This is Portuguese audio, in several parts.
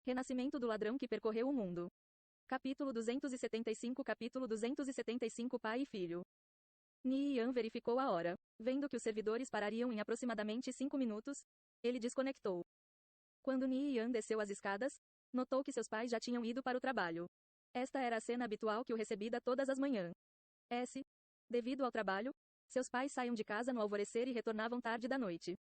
Renascimento do ladrão que percorreu o mundo. Capítulo 275. Capítulo 275. Pai e filho. Ni Yan verificou a hora. Vendo que os servidores parariam em aproximadamente 5 minutos, ele desconectou. Quando Ni Yan desceu as escadas, notou que seus pais já tinham ido para o trabalho. Esta era a cena habitual que o recebida todas as manhãs. Devido ao trabalho, seus pais saíam de casa no alvorecer e retornavam tarde da noite.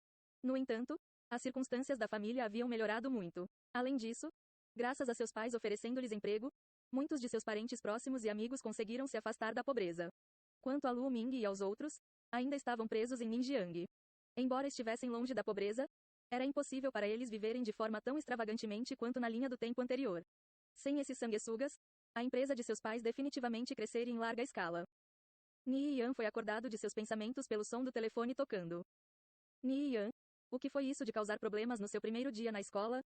No entanto, as circunstâncias da família haviam melhorado muito. Além disso, graças a seus pais oferecendo-lhes emprego, muitos de seus parentes próximos e amigos conseguiram se afastar da pobreza. Quanto a Lu Ming e aos outros, ainda estavam presos em Ningjiang. Embora estivessem longe da pobreza, era impossível para eles viverem de forma tão extravagantemente quanto na linha do tempo anterior. Sem esses sanguessugas, a empresa de seus pais definitivamente cresceria em larga escala. Ni Yan foi acordado de seus pensamentos pelo som do telefone tocando. Ni Yan, o que foi isso de causar problemas no seu primeiro dia na escola?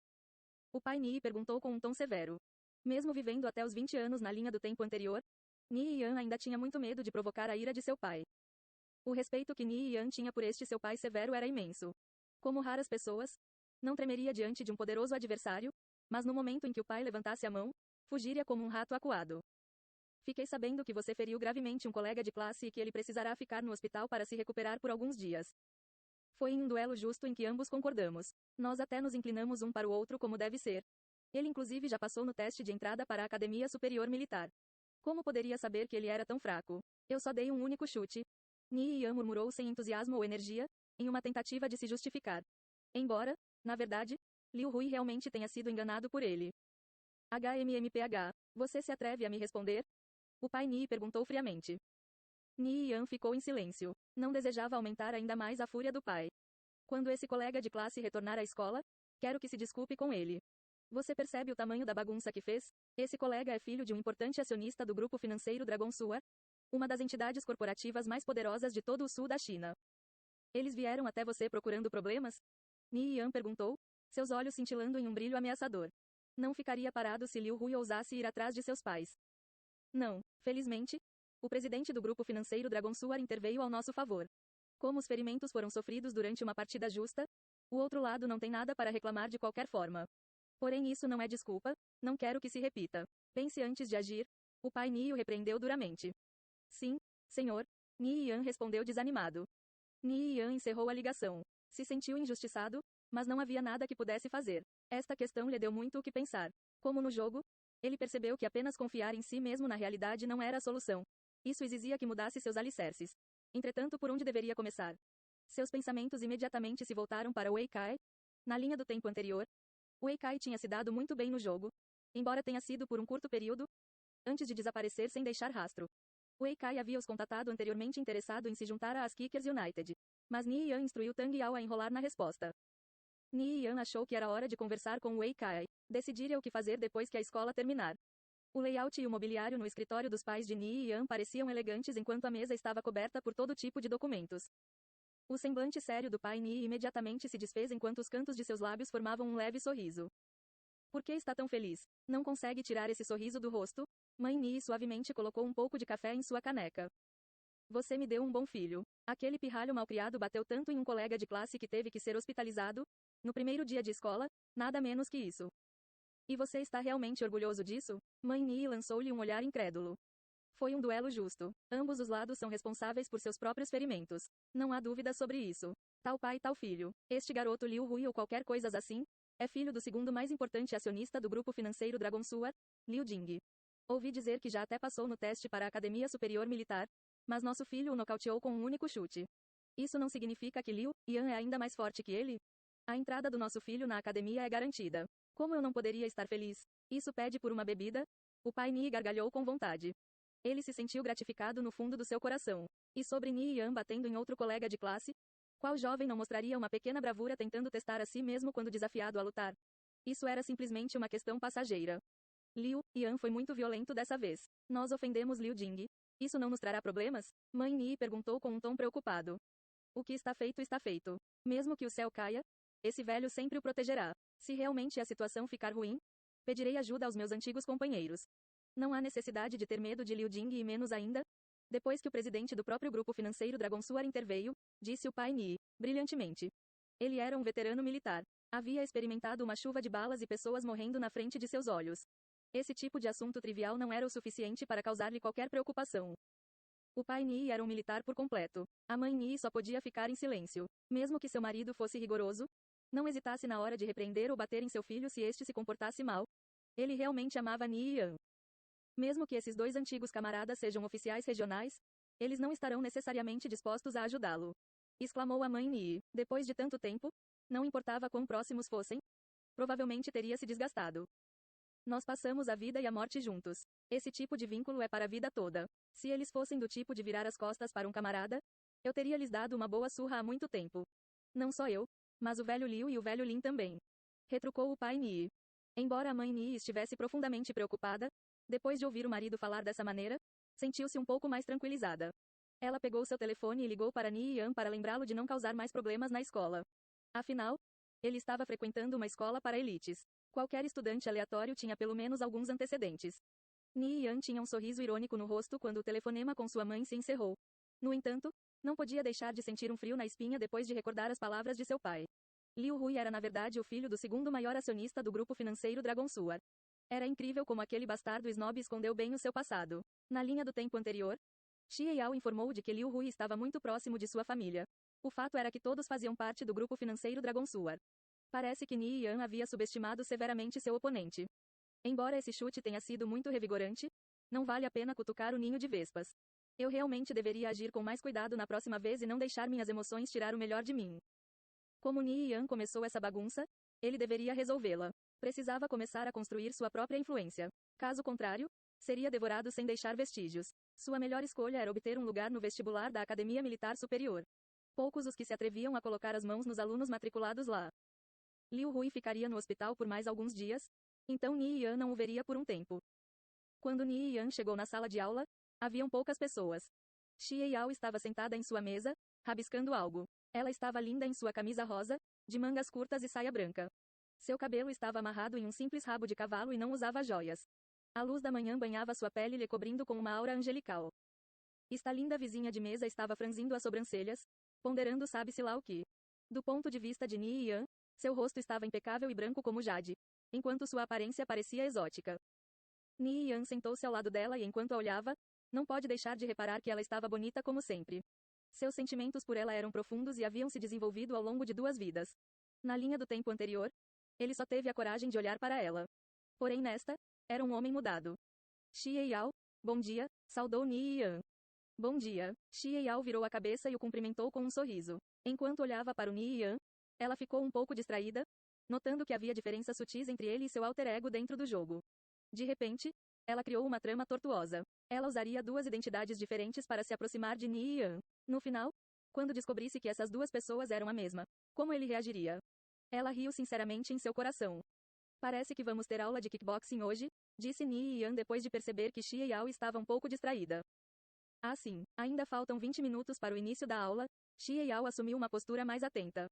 O pai Ni perguntou com um tom severo. Mesmo vivendo até os 20 anos na linha do tempo anterior, Ni Yan ainda tinha muito medo de provocar a ira de seu pai. O respeito que Ni Yan tinha por este seu pai severo era imenso. Como raras pessoas, não tremeria diante de um poderoso adversário, mas no momento em que o pai levantasse a mão, fugiria como um rato acuado. Fiquei sabendo que você feriu gravemente um colega de classe e que ele precisará ficar no hospital para se recuperar por alguns dias. Foi em um duelo justo em que ambos concordamos. Nós até nos inclinamos um para o outro como deve ser. Ele inclusive já passou no teste de entrada para a Academia Superior Militar. Como poderia saber que ele era tão fraco? Eu só dei um único chute. Ni Yan murmurou sem entusiasmo ou energia, em uma tentativa de se justificar. Embora, na verdade, Liu Hui realmente tenha sido enganado por ele. HMMPH, você se atreve a me responder? O pai Ni perguntou friamente. Ni Yan ficou em silêncio. Não desejava aumentar ainda mais a fúria do pai. Quando esse colega de classe retornar à escola, quero que se desculpe com ele. Você percebe o tamanho da bagunça que fez? Esse colega é filho de um importante acionista do grupo financeiro Dragon Suar, uma das entidades corporativas mais poderosas de todo o sul da China. Eles vieram até você procurando problemas? Ni Yan perguntou, seus olhos cintilando em um brilho ameaçador. Não ficaria parado se Liu Hui ousasse ir atrás de seus pais. Não, felizmente, o presidente do grupo financeiro Dragon Suar interveio ao nosso favor. Como os ferimentos foram sofridos durante uma partida justa, o outro lado não tem nada para reclamar de qualquer forma. Porém isso não é desculpa, não quero que se repita. Pense antes de agir, o pai Ni o repreendeu duramente. Sim, senhor, Ni Yan respondeu desanimado. Ni Yan encerrou a ligação. Se sentiu injustiçado, mas não havia nada que pudesse fazer. Esta questão lhe deu muito o que pensar. Como no jogo, ele percebeu que apenas confiar em si mesmo na realidade não era a solução. Isso exigia que mudasse seus alicerces. Entretanto, por onde deveria começar? Seus pensamentos imediatamente se voltaram para Wei Kai. Na linha do tempo anterior, Wei Kai tinha se dado muito bem no jogo, embora tenha sido por um curto período, antes de desaparecer sem deixar rastro. Wei Kai havia os contatado anteriormente interessado em se juntar às Kickers United. Mas Ni Yan instruiu Tang Yao a enrolar na resposta. Ni Yan achou que era hora de conversar com Wei Kai. Decidiria o que fazer depois que a escola terminar. O layout e o mobiliário no escritório dos pais de Ni Yan pareciam elegantes enquanto a mesa estava coberta por todo tipo de documentos. O semblante sério do pai Ni imediatamente se desfez enquanto os cantos de seus lábios formavam um leve sorriso. Por que está tão feliz? Não consegue tirar esse sorriso do rosto? Mãe Ni suavemente colocou um pouco de café em sua caneca. Você me deu um bom filho. Aquele pirralho malcriado bateu tanto em um colega de classe que teve que ser hospitalizado, no primeiro dia de escola, nada menos que isso. E você está realmente orgulhoso disso? Mãe Ni lançou-lhe um olhar incrédulo. Foi um duelo justo. Ambos os lados são responsáveis por seus próprios ferimentos. Não há dúvida sobre isso. Tal pai, tal filho. Este garoto Liu Hui ou qualquer coisa assim, é filho do segundo mais importante acionista do grupo financeiro Dragon Suar, Liu Jing. Ouvi dizer que já até passou no teste para a Academia Superior Militar, mas nosso filho o nocauteou com um único chute. Isso não significa que Liu Yan é ainda mais forte que ele? A entrada do nosso filho na academia é garantida. Como eu não poderia estar feliz? Isso pede por uma bebida? O pai Ni gargalhou com vontade. Ele se sentiu gratificado no fundo do seu coração. E sobre Ni Yan batendo em outro colega de classe? Qual jovem não mostraria uma pequena bravura tentando testar a si mesmo quando desafiado a lutar? Isso era simplesmente uma questão passageira. Liu Yan foi muito violento dessa vez. Nós ofendemos Liu Jing. Isso não nos trará problemas? Mãe Ni perguntou com um tom preocupado. O que está feito está feito. Mesmo que o céu caia, esse velho sempre o protegerá. Se realmente a situação ficar ruim, pedirei ajuda aos meus antigos companheiros. Não há necessidade de ter medo de Liu Jing e menos ainda, depois que o presidente do próprio grupo financeiro Dragon Suar interveio, disse o pai Ni, brilhantemente. Ele era um veterano militar. Havia experimentado uma chuva de balas e pessoas morrendo na frente de seus olhos. Esse tipo de assunto trivial não era o suficiente para causar-lhe qualquer preocupação. O pai Nii era um militar por completo. A mãe Nii só podia ficar em silêncio. Mesmo que seu marido fosse rigoroso, não hesitasse na hora de repreender ou bater em seu filho se este se comportasse mal. Ele realmente amava Nii Yan. Mesmo que esses dois antigos camaradas sejam oficiais regionais, eles não estarão necessariamente dispostos a ajudá-lo. Exclamou a mãe Nii. Depois de tanto tempo, não importava quão próximos fossem, provavelmente teria se desgastado. Nós passamos a vida e a morte juntos. Esse tipo de vínculo é para a vida toda. Se eles fossem do tipo de virar as costas para um camarada, eu teria lhes dado uma boa surra há muito tempo. Não só eu, mas o velho Liu e o velho Lin também. Retrucou o pai Nii. Embora a mãe Nii estivesse profundamente preocupada, depois de ouvir o marido falar dessa maneira, sentiu-se um pouco mais tranquilizada. Ela pegou seu telefone e ligou para Nii Yan para lembrá-lo de não causar mais problemas na escola. Afinal, ele estava frequentando uma escola para elites. Qualquer estudante aleatório tinha pelo menos alguns antecedentes. Nii Yan tinha um sorriso irônico no rosto quando o telefonema com sua mãe se encerrou. No entanto, não podia deixar de sentir um frio na espinha depois de recordar as palavras de seu pai. Liu Hui era na verdade o filho do segundo maior acionista do grupo financeiro Dragon Suar. Era incrível como aquele bastardo snob escondeu bem o seu passado. Na linha do tempo anterior, Xie Yao informou de que Liu Hui estava muito próximo de sua família. O fato era que todos faziam parte do grupo financeiro Dragon Suar. Parece que Nii Yan havia subestimado severamente seu oponente. Embora esse chute tenha sido muito revigorante, não vale a pena cutucar o ninho de vespas. Eu realmente deveria agir com mais cuidado na próxima vez e não deixar minhas emoções tirar o melhor de mim. Como Nii Yan começou essa bagunça, ele deveria resolvê-la. Precisava começar a construir sua própria influência. Caso contrário, seria devorado sem deixar vestígios. Sua melhor escolha era obter um lugar no vestibular da Academia Militar Superior. Poucos os que se atreviam a colocar as mãos nos alunos matriculados lá. Liu Hui ficaria no hospital por mais alguns dias, então Nii Yan não o veria por um tempo. Quando Nii Yan chegou na sala de aula, haviam poucas pessoas. Xie Yao estava sentada em sua mesa, rabiscando algo. Ela estava linda em sua camisa rosa, de mangas curtas e saia branca. Seu cabelo estava amarrado em um simples rabo de cavalo e não usava joias. A luz da manhã banhava sua pele lhe cobrindo com uma aura angelical. Esta linda vizinha de mesa estava franzindo as sobrancelhas, ponderando sabe-se lá o que. Do ponto de vista de Nii Yan, seu rosto estava impecável e branco como jade, enquanto sua aparência parecia exótica. Nii Yan sentou-se ao lado dela e enquanto a olhava, não pôde deixar de reparar que ela estava bonita como sempre. Seus sentimentos por ela eram profundos e haviam se desenvolvido ao longo de 2 vidas. Na linha do tempo anterior, ele só teve a coragem de olhar para ela. Porém nesta, era um homem mudado. Xie Yao, bom dia, saudou Nii Yan. Bom dia. Xie Yao virou a cabeça e o cumprimentou com um sorriso. Enquanto olhava para o Nii Yan, ela ficou um pouco distraída, notando que havia diferenças sutis entre ele e seu alter ego dentro do jogo. De repente, ela criou uma trama tortuosa. Ela usaria 2 identidades diferentes para se aproximar de Nii Yan. No final, quando descobrisse que essas 2 pessoas eram a mesma, como ele reagiria? Ela riu sinceramente em seu coração. Parece que vamos ter aula de kickboxing hoje, disse Nii Yan depois de perceber que Xie Yao estava um pouco distraída. Ah sim, ainda faltam 20 minutos para o início da aula. Xie Yao assumiu uma postura mais atenta.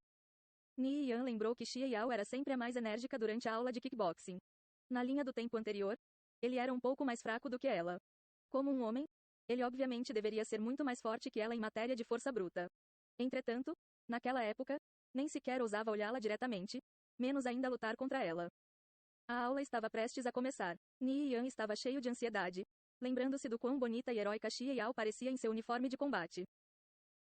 Nii Yan lembrou que Xie Yao era sempre a mais enérgica durante a aula de kickboxing. Na linha do tempo anterior, ele era um pouco mais fraco do que ela. Como um homem, ele obviamente deveria ser muito mais forte que ela em matéria de força bruta. Entretanto, naquela época, nem sequer ousava olhá-la diretamente, menos ainda lutar contra ela. A aula estava prestes a começar. Nii Yan estava cheio de ansiedade, lembrando-se do quão bonita e heróica Xie Yao parecia em seu uniforme de combate.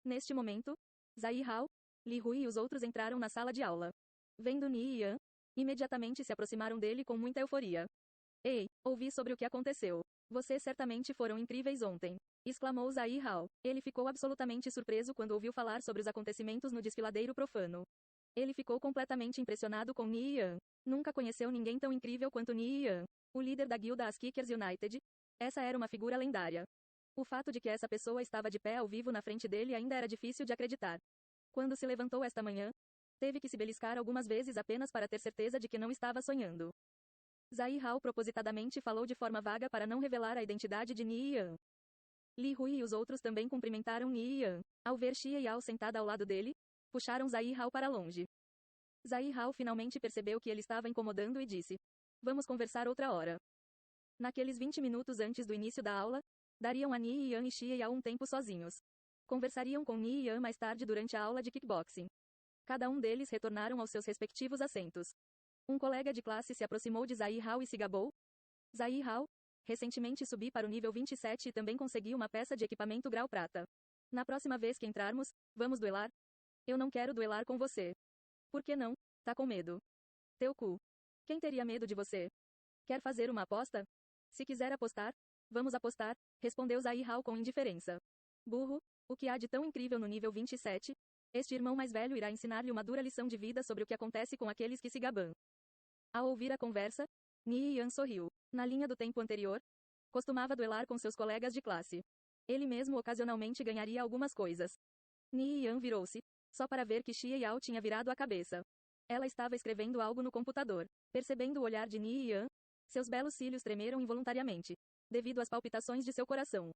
Neste momento, Zai Hao, Li Hui e os outros entraram na sala de aula. Vendo Nii Yan, imediatamente se aproximaram dele com muita euforia. Ei, ouvi sobre o que aconteceu. Vocês certamente foram incríveis ontem, exclamou Zai Hao. Ele ficou absolutamente surpreso quando ouviu falar sobre os acontecimentos no desfiladeiro profano. Ele ficou completamente impressionado com Nii Yan. Nunca conheceu ninguém tão incrível quanto Nii Yan, o líder da guilda As Kickers United. Essa era uma figura lendária. O fato de que essa pessoa estava de pé ao vivo na frente dele ainda era difícil de acreditar. Quando se levantou esta manhã, teve que se beliscar algumas vezes apenas para ter certeza de que não estava sonhando. Zai Hao propositadamente falou de forma vaga para não revelar a identidade de Nii Yan. Li Hui e os outros também cumprimentaram Nii Yan. Ao ver Xie Yao sentada ao lado dele, puxaram Zai Hao para longe. Zai Hao finalmente percebeu que ele estava incomodando e disse: Vamos conversar outra hora. Naqueles 20 minutos antes do início da aula, dariam a Nii Yan e Xie Yao um tempo sozinhos. Conversariam com Nii Yan mais tarde durante a aula de kickboxing. Cada um deles retornaram aos seus respectivos assentos. Um colega de classe se aproximou de Zai Hao e se gabou. Zai Hao, recentemente subi para o nível 27 e também consegui uma peça de equipamento grau prata. Na próxima vez que entrarmos, vamos duelar? Eu não quero duelar com você. Por que não? Tá com medo. Teu cu. Quem teria medo de você? Quer fazer uma aposta? Se quiser apostar, vamos apostar, respondeu Zai Hao com indiferença. Burro, o que há de tão incrível no nível 27? Este irmão mais velho irá ensinar-lhe uma dura lição de vida sobre o que acontece com aqueles que se gabam. Ao ouvir a conversa, Ni Yan sorriu. Na linha do tempo anterior, costumava duelar com seus colegas de classe. Ele mesmo ocasionalmente ganharia algumas coisas. Ni Yan virou-se, só para ver que Xie Yao tinha virado a cabeça. Ela estava escrevendo algo no computador. Percebendo o olhar de Ni Yan, seus belos cílios tremeram involuntariamente, devido às palpitações de seu coração.